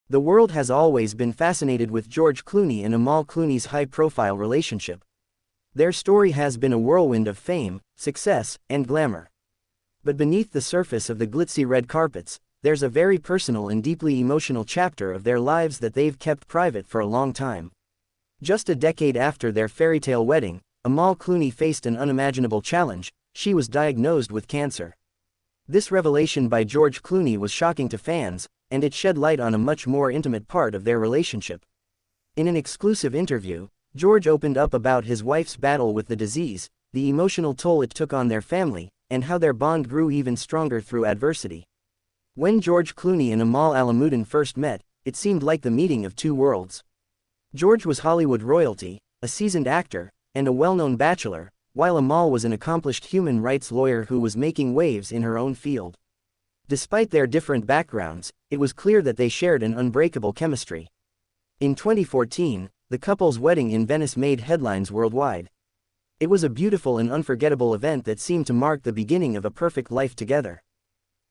The world has always been fascinated with George Clooney and Amal Clooney's high-profile relationship. Their story has been a whirlwind of fame, success, and glamour. But beneath the surface of the glitzy red carpets, there's a very personal and deeply emotional chapter of their lives that they've kept private for a long time. Just a decade after their fairytale wedding, Amal Clooney faced an unimaginable challenge. She was diagnosed with cancer. This revelation by George Clooney was shocking to fans, and it shed light on a much more intimate part of their relationship. In an exclusive interview, George opened up about his wife's battle with the disease, the emotional toll it took on their family, and how their bond grew even stronger through adversity. When George Clooney and Amal Clooney first met, it seemed like the meeting of two worlds. George was Hollywood royalty, a seasoned actor, and a well-known bachelor, while Amal was an accomplished human rights lawyer who was making waves in her own field. Despite their different backgrounds, it was clear that they shared an unbreakable chemistry. In 2014, the couple's wedding in Venice made headlines worldwide. It was a beautiful and unforgettable event that seemed to mark the beginning of a perfect life together.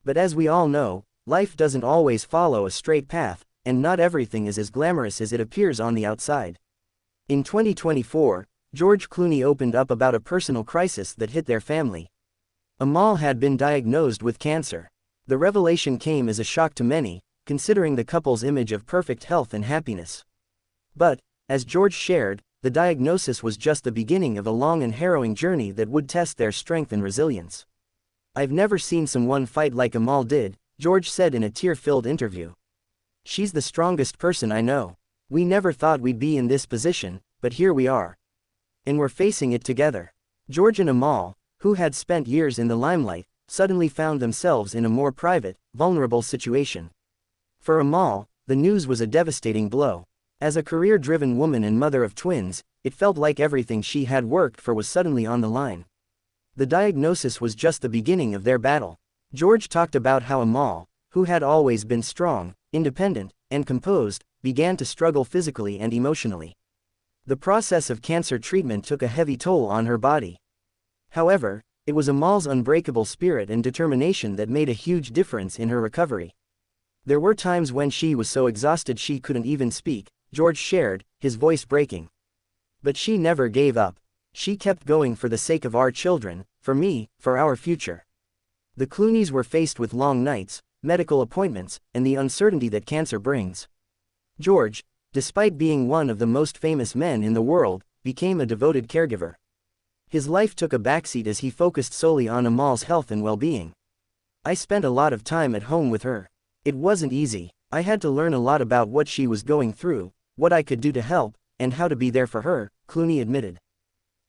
But as we all know, life doesn't always follow a straight path, and not everything is as glamorous as it appears on the outside. In 2024, George Clooney opened up about a personal crisis that hit their family. Amal had been diagnosed with cancer. The revelation came as a shock to many, considering the couple's image of perfect health and happiness. But, as George shared, the diagnosis was just the beginning of a long and harrowing journey that would test their strength and resilience. "I've never seen someone fight like Amal did," George said in a tear-filled interview. "She's the strongest person I know. We never thought we'd be in this position, but here we are. And we're facing it together." George and Amal, who had spent years in the limelight, suddenly found themselves in a more private, vulnerable situation. For Amal, the news was a devastating blow. As a career-driven woman and mother of twins, it felt like everything she had worked for was suddenly on the line. The diagnosis was just the beginning of their battle. George talked about how Amal, who had always been strong, independent, and composed, began to struggle physically and emotionally. The process of cancer treatment took a heavy toll on her body. However, it was Amal's unbreakable spirit and determination that made a huge difference in her recovery. "There were times when she was so exhausted she couldn't even speak," George shared, his voice breaking. "But she never gave up. She kept going for the sake of our children, for me, for our future." The Clooneys were faced with long nights, medical appointments, and the uncertainty that cancer brings. George, despite being one of the most famous men in the world, became a devoted caregiver. His life took a backseat as he focused solely on Amal's health and well-being. "I spent a lot of time at home with her. It wasn't easy. I had to learn a lot about what she was going through, what I could do to help, and how to be there for her," Clooney admitted.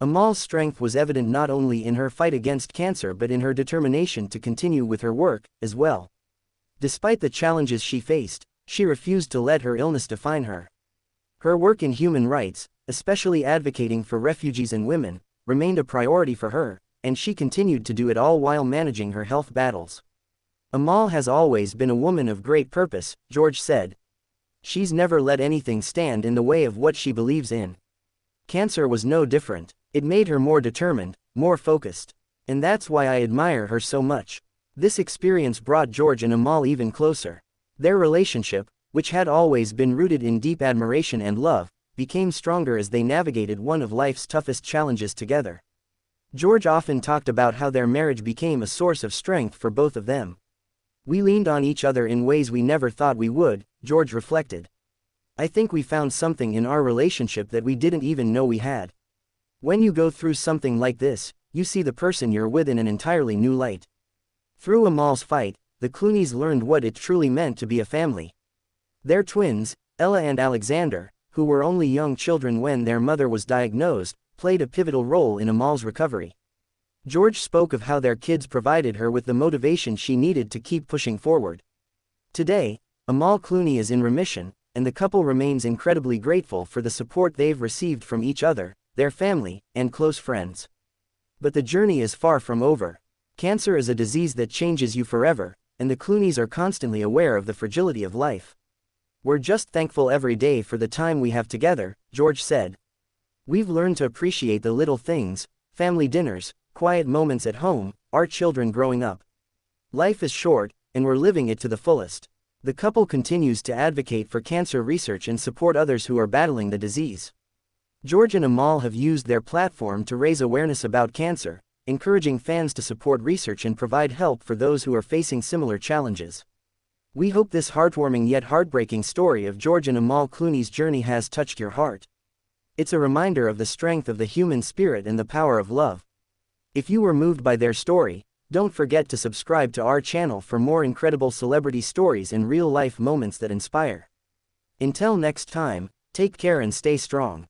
Amal's strength was evident not only in her fight against cancer but in her determination to continue with her work, as well. Despite the challenges she faced, she refused to let her illness define her. Her work in human rights, especially advocating for refugees and women, remained a priority for her, and she continued to do it all while managing her health battles. "Amal has always been a woman of great purpose," George said. "She's never let anything stand in the way of what she believes in. Cancer was no different. It made her more determined, more focused. And that's why I admire her so much." This experience brought George and Amal even closer. Their relationship, which had always been rooted in deep admiration and love, became stronger as they navigated one of life's toughest challenges together. George often talked about how their marriage became a source of strength for both of them. "We leaned on each other in ways we never thought we would," George reflected. "I think we found something in our relationship that we didn't even know we had." When you go through something like this, you see the person you're with in an entirely new light. Through Amal's fight, the Clooneys learned what it truly meant to be a family. Their twins, Ella and Alexander, who were only young children when their mother was diagnosed, played a pivotal role in Amal's recovery. George spoke of how their kids provided her with the motivation she needed to keep pushing forward. Today, Amal Clooney is in remission, and the couple remains incredibly grateful for the support they've received from each other, their family, and close friends. But the journey is far from over. Cancer is a disease that changes you forever, and the Clooneys are constantly aware of the fragility of life. "We're just thankful every day for the time we have together," George said. "We've learned to appreciate the little things, family dinners, quiet moments at home, our children growing up. Life is short, and we're living it to the fullest." The couple continues to advocate for cancer research and support others who are battling the disease. George and Amal have used their platform to raise awareness about cancer, encouraging fans to support research and provide help for those who are facing similar challenges. We hope this heartwarming yet heartbreaking story of George and Amal Clooney's journey has touched your heart. It's a reminder of the strength of the human spirit and the power of love. If you were moved by their story, don't forget to subscribe to our channel for more incredible celebrity stories and real-life moments that inspire. Until next time, take care and stay strong.